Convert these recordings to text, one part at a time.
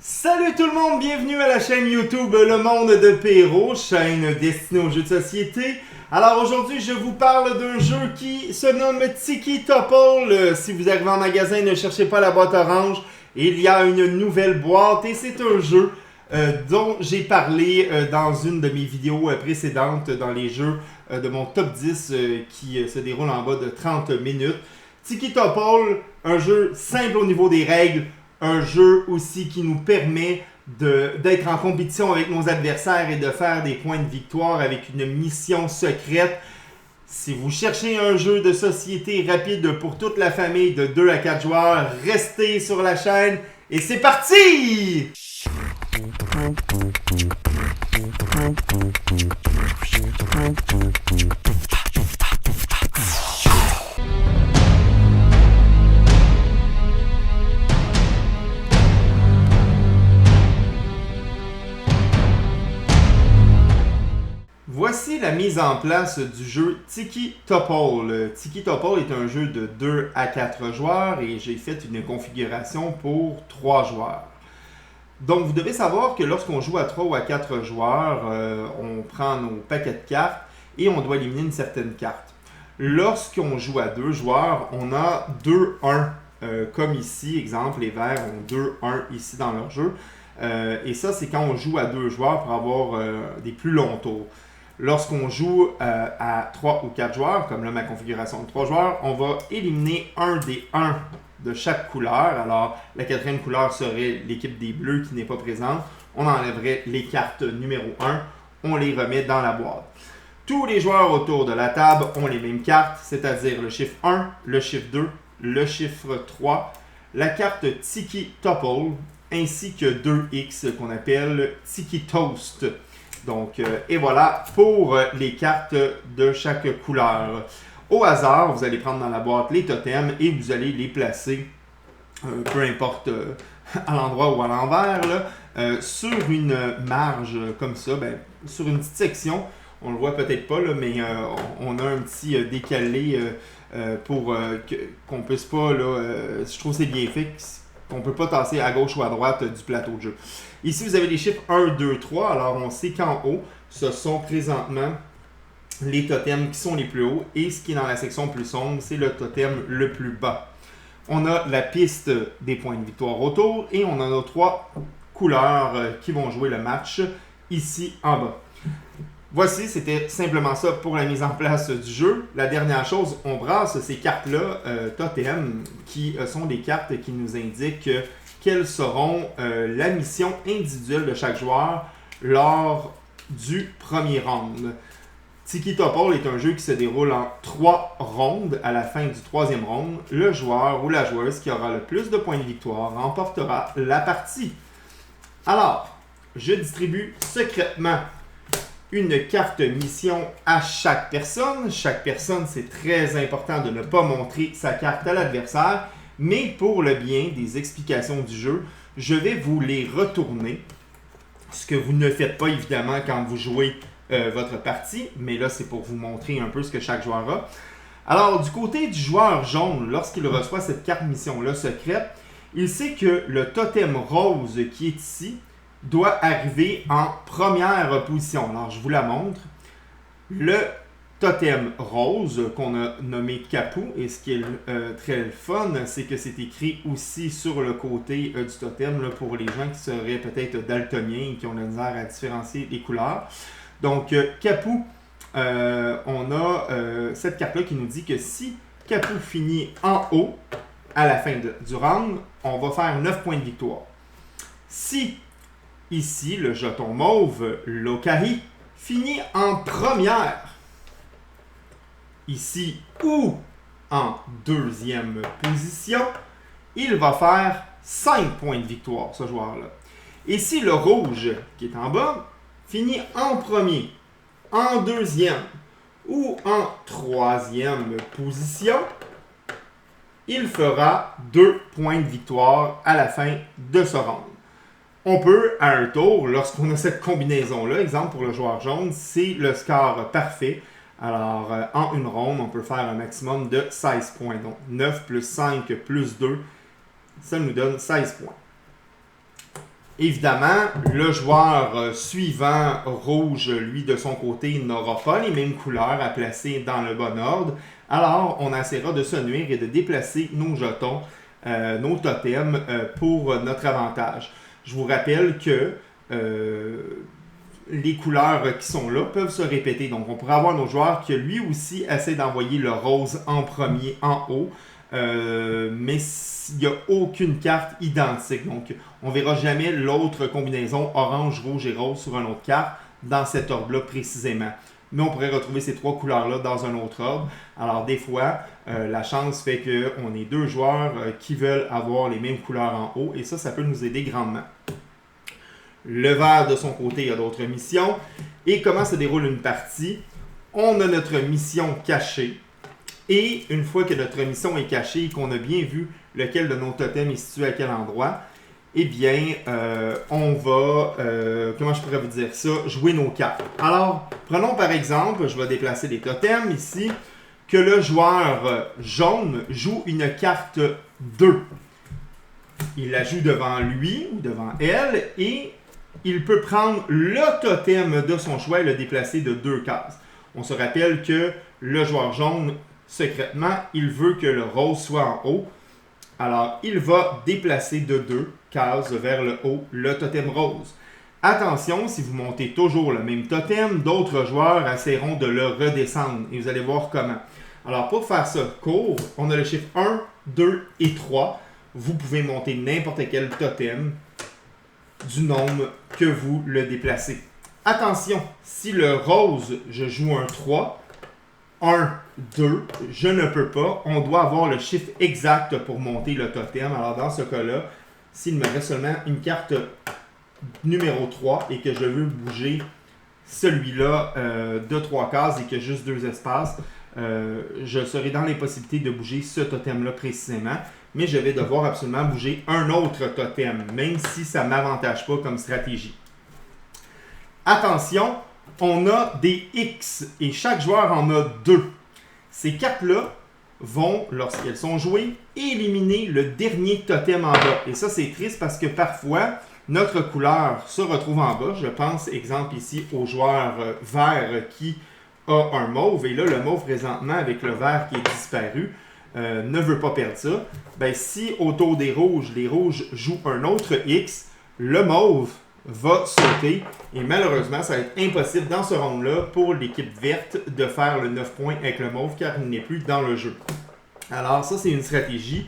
Salut tout le monde, bienvenue à la chaîne YouTube Le Monde de Perrault, chaîne destinée aux jeux de société. Alors aujourd'hui, je vous parle d'un jeu qui se nomme Tiki Topple. Si vous arrivez en magasin, ne cherchez pas la boîte orange. Il y a une nouvelle boîte et c'est un jeu dont j'ai parlé dans une de mes vidéos précédentes dans les jeux de mon top 10 qui se déroule en bas de 30 minutes. Tiki Topple, un jeu simple au niveau des règles. Un jeu aussi qui nous permet d'être en compétition avec nos adversaires et de faire des points de victoire avec une mission secrète. Si vous cherchez un jeu de société rapide pour toute la famille de 2 à 4 joueurs, restez sur la chaîne et c'est parti! Voici la mise en place du jeu Tiki Topple. Tiki Topple est un jeu de 2 à 4 joueurs et j'ai fait une configuration pour 3 joueurs. Donc vous devez savoir que lorsqu'on joue à 3 ou à 4 joueurs, on prend nos paquets de cartes et on doit éliminer une certaine carte. Lorsqu'on joue à 2 joueurs, on a 2-1. Comme ici, exemple, les verts ont 2-1 ici dans leur jeu. Et ça, c'est quand on joue à 2 joueurs pour avoir des plus longs tours. Lorsqu'on joue à 3 ou 4 joueurs, comme là ma configuration de 3 joueurs, on va éliminer un des 1 de chaque couleur. Alors, la quatrième couleur serait l'équipe des bleus qui n'est pas présente. On enlèverait les cartes numéro 1, on les remet dans la boîte. Tous les joueurs autour de la table ont les mêmes cartes, c'est-à-dire le chiffre 1, le chiffre 2, le chiffre 3, la carte Tiki Topple, ainsi que 2X qu'on appelle Tiki Toast. Donc, et voilà pour les cartes de chaque couleur. Au hasard, vous allez prendre dans la boîte les totems et vous allez les placer, peu importe à l'endroit ou à l'envers, sur une marge comme ça, sur une petite section. On le voit peut-être pas, là, mais on a un petit décalé pour qu'on puisse pas, je trouve que c'est bien fait, qu'on ne peut pas tasser à gauche ou à droite du plateau de jeu. Ici, vous avez les chiffres 1, 2, 3. Alors, on sait qu'en haut, ce sont présentement les totems qui sont les plus hauts. Et ce qui est dans la section plus sombre, c'est le totem le plus bas. On a la piste des points de victoire autour. Et on en a 3 couleurs qui vont jouer le match ici en bas. Voici, c'était simplement ça pour la mise en place du jeu. La dernière chose, on brasse ces cartes-là, totem, qui sont des cartes qui nous indiquent quelles seront la mission individuelle de chaque joueur lors du premier round. Tiki Topple est un jeu qui se déroule en 3 rondes. À la fin du 3e round, le joueur ou la joueuse qui aura le plus de points de victoire remportera la partie. Alors, je distribue secrètement une carte mission à chaque personne. Chaque personne, c'est très important de ne pas montrer sa carte à l'adversaire. Mais pour le bien des explications du jeu, je vais vous les retourner. Ce que vous ne faites pas évidemment quand vous jouez votre partie. Mais là, c'est pour vous montrer un peu ce que chaque joueur a. Alors, du côté du joueur jaune, lorsqu'il reçoit cette carte mission-là secrète, il sait que le totem rose qui est ici doit arriver en première position. Alors, je vous la montre. Le totem rose qu'on a nommé Capou, et ce qui est très fun, c'est que c'est écrit aussi sur le côté du totem là, pour les gens qui seraient peut-être daltoniens et qui ont la misère à différencier les couleurs. Donc, Capou, on a cette carte-là qui nous dit que si Capou finit en haut à la fin du round, on va faire 9 points de victoire. Si ici, le jeton mauve, l'Okari, finit en première. Ici, ou en 2e position, il va faire 5 points de victoire, ce joueur-là. Et si le rouge, qui est en bas, finit en premier, en 2e ou en 3e position, il fera 2 points de victoire à la fin de ce round. On peut, à un tour, lorsqu'on a cette combinaison-là, exemple pour le joueur jaune, c'est le score parfait. Alors, en une ronde, on peut faire un maximum de 16 points. Donc, 9 plus 5 plus 2, ça nous donne 16 points. Évidemment, le joueur suivant rouge, lui de son côté, n'aura pas les mêmes couleurs à placer dans le bon ordre. Alors, on essaiera de se nuire et de déplacer nos jetons, nos totems pour notre avantage. Je vous rappelle que les couleurs qui sont là peuvent se répéter. Donc, on pourrait avoir nos joueurs qui, lui aussi, essaient d'envoyer le rose en premier, en haut. Mais il n'y a aucune carte identique. Donc, on ne verra jamais l'autre combinaison orange, rouge et rose sur une autre carte dans cet ordre-là précisément. Mais on pourrait retrouver ces trois couleurs-là dans un autre ordre. Alors, des fois, la chance fait qu'on est deux joueurs qui veulent avoir les mêmes couleurs en haut. Et ça peut nous aider grandement. Le vert, de son côté, il a d'autres missions. Et comment se déroule une partie? On a notre mission cachée. Et une fois que notre mission est cachée et qu'on a bien vu lequel de nos totems est situé à quel endroit, eh bien, on va, comment je pourrais vous dire ça, jouer nos cartes. Alors, prenons par exemple, je vais déplacer les totems ici, que le joueur jaune joue une carte 2. Il la joue devant lui ou devant elle et il peut prendre le totem de son choix et le déplacer de 2 cases. On se rappelle que le joueur jaune, secrètement, il veut que le rose soit en haut. Alors, il va déplacer de 2 cases vers le haut le totem rose. Attention, si vous montez toujours le même totem, d'autres joueurs essaieront de le redescendre. Et vous allez voir comment. Alors, pour faire ça court, on a le chiffre 1, 2 et 3. Vous pouvez monter n'importe quel totem du nombre que vous le déplacez. Attention, si le rose, je joue un 3, 1, 2, je ne peux pas. On doit avoir le chiffre exact pour monter le totem. Alors, dans ce cas-là, s'il me reste seulement une carte numéro 3 et que je veux bouger celui-là de 3 cases et qu'il y a juste 2 espaces, je serai dans l'impossibilité de bouger ce totem-là précisément. Mais je vais devoir absolument bouger un autre totem, même si ça ne m'avantage pas comme stratégie. Attention, on a des X et chaque joueur en a 2. Ces cartes-là vont, lorsqu'elles sont jouées, éliminer le dernier totem en bas. Et ça, c'est triste parce que parfois, notre couleur se retrouve en bas. Je pense, exemple ici, au joueur vert qui a un mauve. Et là, le mauve présentement, avec le vert qui est disparu, ne veut pas perdre ça. Ben, si autour des rouges, les rouges jouent un autre X, le mauve va sauter. Et malheureusement, ça va être impossible dans ce round-là pour l'équipe verte de faire le 9 points avec le mauve car il n'est plus dans le jeu. Alors ça, c'est une stratégie.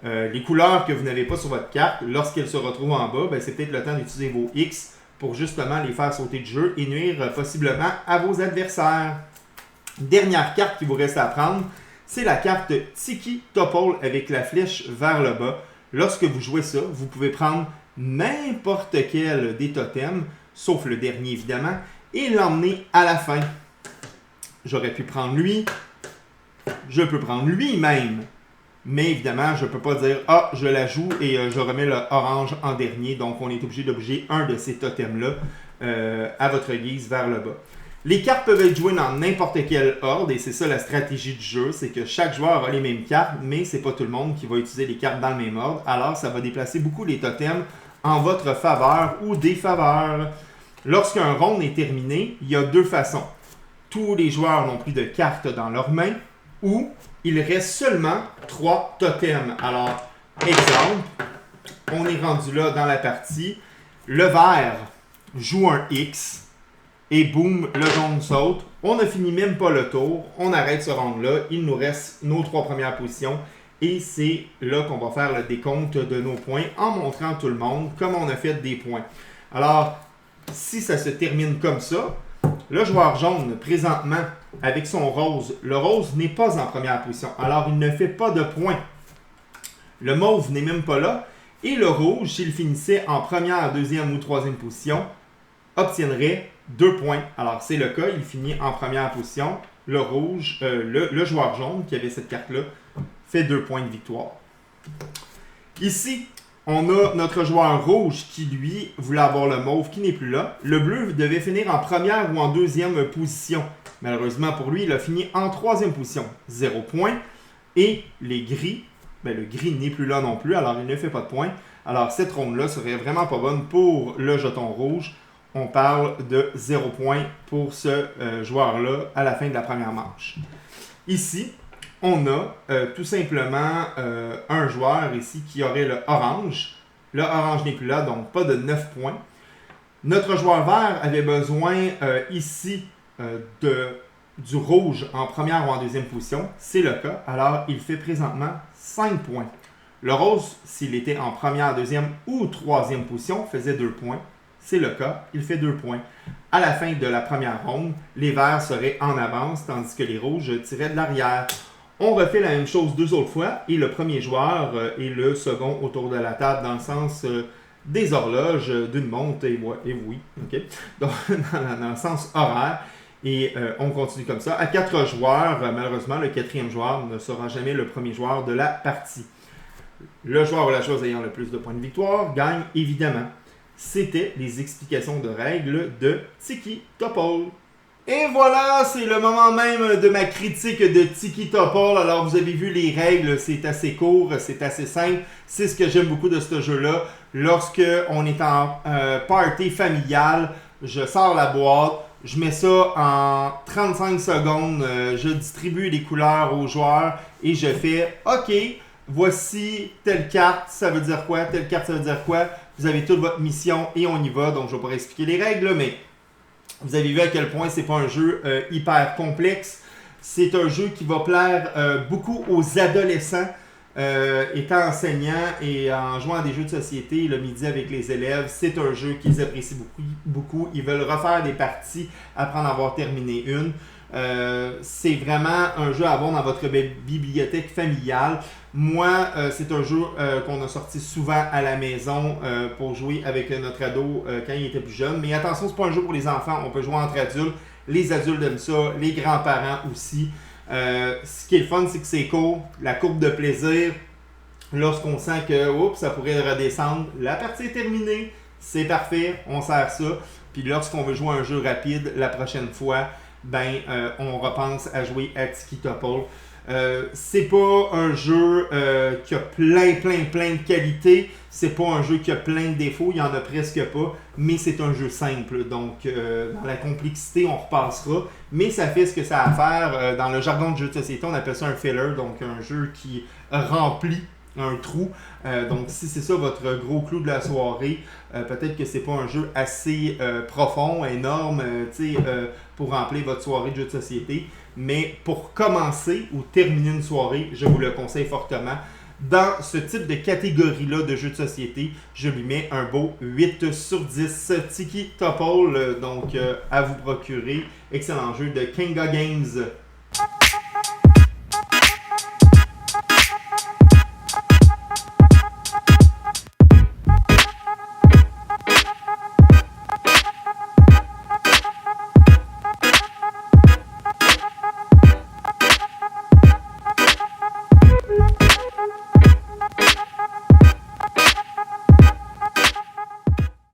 Les couleurs que vous n'avez pas sur votre carte, lorsqu'elles se retrouvent en bas, ben, c'est peut-être le temps d'utiliser vos X pour justement les faire sauter du jeu et nuire possiblement à vos adversaires. Dernière carte qui vous reste à prendre, c'est la carte Tiki Topple avec la flèche vers le bas. Lorsque vous jouez ça, vous pouvez prendre n'importe quel des totems, sauf le dernier évidemment, et l'emmener à la fin. J'aurais pu prendre lui, je peux prendre lui-même, mais évidemment, je ne peux pas dire « Ah, je la joue et je remets le orange en dernier », donc on est obligé de bouger un de ces totems-là à votre guise vers le bas. Les cartes peuvent être jouées dans n'importe quel ordre et c'est ça la stratégie du jeu, c'est que chaque joueur a les mêmes cartes, mais c'est pas tout le monde qui va utiliser les cartes dans le même ordre, alors ça va déplacer beaucoup les totems en votre faveur ou défaveur. Lorsqu'un round est terminé, il y a 2 façons. Tous les joueurs n'ont plus de cartes dans leurs mains ou il reste seulement 3 totems. Alors, exemple, on est rendu là dans la partie, le vert joue un X, et boum, le jaune saute. On ne finit même pas le tour. On arrête ce round-là. Il nous reste nos 3 premières positions. Et c'est là qu'on va faire le décompte de nos points en montrant à tout le monde comment on a fait des points. Alors, si ça se termine comme ça, le joueur jaune, présentement, avec son rose, le rose n'est pas en première position. Alors, il ne fait pas de points. Le mauve n'est même pas là. Et le rouge, s'il finissait en première, deuxième ou troisième position, obtiendrait 2 points. Alors, c'est le cas. Il finit en première position. Le rouge, le joueur jaune qui avait cette carte-là fait 2 points de victoire. Ici, on a notre joueur rouge qui, lui, voulait avoir le mauve qui n'est plus là. Le bleu devait finir en première ou en deuxième position. Malheureusement pour lui, il a fini en troisième position. 0 points. Et les gris, ben, le gris n'est plus là non plus, alors il ne fait pas de points. Alors cette ronde-là serait vraiment pas bonne pour le jeton rouge. On parle de 0 point pour ce joueur-là à la fin de la première manche. Ici, on a tout simplement un joueur ici qui aurait le orange. Le orange n'est plus là, donc pas de 9 points. Notre joueur vert avait besoin ici du rouge en première ou en deuxième position. C'est le cas. Alors, il fait présentement 5 points. Le rose, s'il était en première, deuxième ou troisième position, faisait 2 points. C'est le cas. Il fait 2 points. À la fin de la première ronde, les verts seraient en avance, tandis que les rouges tiraient de l'arrière. On refait la même chose 2 autres fois et le premier joueur est le second autour de la table dans le sens des horloges, d'une montre et oui, ok, donc dans le sens horaire. Et on continue comme ça. À 4 joueurs, malheureusement, le 4e joueur ne sera jamais le premier joueur de la partie. Le joueur ou la joueuse ayant le plus de points de victoire gagne évidemment. C'était les explications de règles de Tiki Topol. Et voilà, c'est le moment même de ma critique de Tiki Topol. Alors, vous avez vu les règles, c'est assez court, c'est assez simple. C'est ce que j'aime beaucoup de ce jeu-là. Lorsque on est en party familial, je sors la boîte, je mets ça en 35 secondes, je distribue les couleurs aux joueurs et je fais « OK, voici telle carte, ça veut dire quoi? Telle carte, ça veut dire quoi? » Vous avez toute votre mission et on y va. Donc, je ne vais pas expliquer les règles, mais vous avez vu à quel point c'est pas un jeu hyper complexe. C'est un jeu qui va plaire beaucoup aux adolescents. Étant enseignant et en jouant à des jeux de société le midi avec les élèves, c'est un jeu qu'ils apprécient beaucoup. Ils veulent refaire des parties après en avoir terminé une. C'est vraiment un jeu à avoir dans votre bibliothèque familiale. Moi, c'est un jeu qu'on a sorti souvent à la maison pour jouer avec notre ado quand il était plus jeune. Mais attention, c'est pas un jeu pour les enfants. On peut jouer entre adultes. Les adultes aiment ça, les grands-parents aussi. Ce qui est le fun, c'est que c'est court. La courbe de plaisir, lorsqu'on sent que ça pourrait redescendre, la partie est terminée. C'est parfait, on sert ça. Puis lorsqu'on veut jouer un jeu rapide la prochaine fois, on repense à jouer à Tiki Topol. C'est pas un jeu qui a plein de qualités. C'est pas un jeu qui a plein de défauts. Il y en a presque pas. Mais c'est un jeu simple. Donc, dans la complexité, on repassera. Mais ça fait ce que ça a à faire. Dans le jargon de jeu de société, on appelle ça un filler. Donc, un jeu qui remplit un trou. Donc, si c'est ça votre gros clou de la soirée, peut-être que c'est pas un jeu assez profond, énorme, pour remplir votre soirée de jeu de société. Mais pour commencer ou terminer une soirée, je vous le conseille fortement. Dans ce type de catégorie-là de jeux de société, je lui mets un beau 8 sur 10. Tiki Topol, donc à vous procurer. Excellent jeu de Kenga Games.